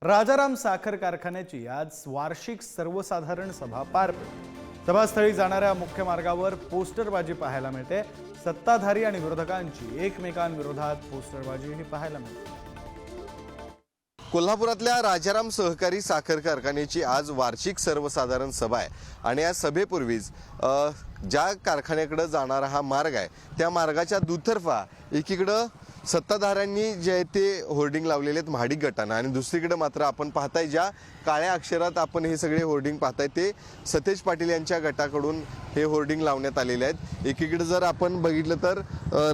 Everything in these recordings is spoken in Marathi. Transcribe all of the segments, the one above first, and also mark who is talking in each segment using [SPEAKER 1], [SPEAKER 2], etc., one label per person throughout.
[SPEAKER 1] राजाराम साखर कारखान्याची आज वार्षिक सर्वसाधारण सभा पार पडली। सभास्थळी जाणाऱ्या मुख्य मार्गावर पोस्टरबाजी पाहायला मिळते। सत्ताधारी आणि विरोधकांची एकमेकांविरोधात पोस्टरबाजीही पाहायला मिळते।
[SPEAKER 2] कोल्हापुरातल्या राजाराम सहकारी साखर कारखान्याची आज वार्षिक सर्वसाधारण सभा आहे आणि या सभेपूर्वीच ज्या कारखान्याकडे जाणारा हा मार्ग आहे त्या मार्गाच्या दुतर्फा एकीकडे सत्ताधाऱ्यांनी जे ते होर्डिंग लावलेले आहेत महाडिक गटानं आणि दुसरीकडे मात्र आपण पाहताय ज्या काळ्या अक्षरात आपण हे सगळे होर्डिंग पाहताय ते सतेज पाटील यांच्या गटाकडून हे होर्डिंग लावण्यात आलेले आहेत। एकीकडे जर आपण बघितलं तर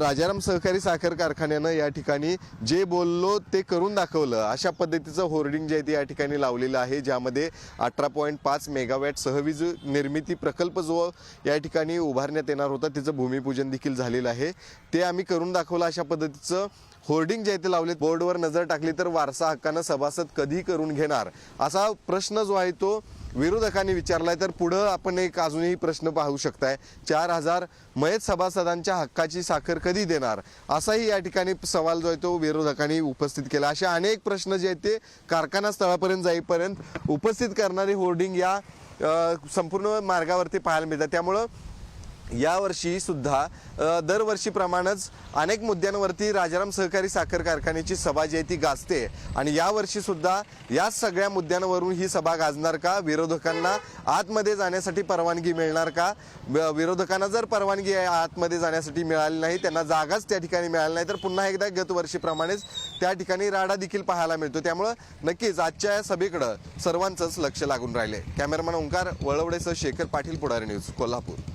[SPEAKER 2] राजाराम सहकारी साखर कारखान्यानं या ठिकाणी जे बोललो ते करून दाखवलं अशा पद्धतीचं होर्डिंग जे आहे ते या ठिकाणी लावलेलं आहे, ज्यामध्ये 18.5 मेगावॅट सहवीज निर्मिती प्रकल्प जो या ठिकाणी उभारण्यात येणार होता त्याचं भूमिपूजन देखील झालेलं आहे। ते आम्ही करून दाखवलं अशा पद्धतीचं होर्डिंग जे ते लावले। बोर्डवर नजर टाकली तर वारसा हक्कानं सभासद कधी करून घेणार असा प्रश्न जो आहे तो विरोधकांनी विचारलाय। तर पुढे आपण एक अजूनही प्रश्न पाहू शकताय, 4000 मयत सभासदांच्या हक्काची साखर कधी देणार असाही या ठिकाणी सवाल जो आहे तो विरोधकांनी उपस्थित केला। अशा अनेक प्रश्न जे आहेत ते कारखाना स्थळापर्यंत जाईपर्यंत उपस्थित करणारे होर्डिंग या संपूर्ण मार्गावरती पाहायला मिळतात। त्यामुळे यावर्षी सुद्धा दरवर्षीप्रमाणेच अनेक मुद्द्यांवरती राजाराम सहकारी साखर कारखान्याची सभा जी आहे ती गाजते आणि यावर्षी सुद्धा या सगळ्या मुद्द्यांवरून ही सभा गाजणार का? विरोधकांना आतमध्ये जाण्यासाठी परवानगी मिळणार का? विरोधकांना जर परवानगी आतमध्ये जाण्यासाठी मिळाली नाही, त्यांना जागाच त्या ठिकाणी मिळाली नाही, तर पुन्हा एकदा गतवर्षीप्रमाणेच त्या ठिकाणी राडा देखील पाहायला मिळतो। त्यामुळे नक्कीच आजच्या सभेकडे सर्वांचंच लक्ष लागून राहिले। कॅमेरामॅन ओंकार वळवडेसह शेखर पाटील, पुढारी न्यूज, कोल्हापूर।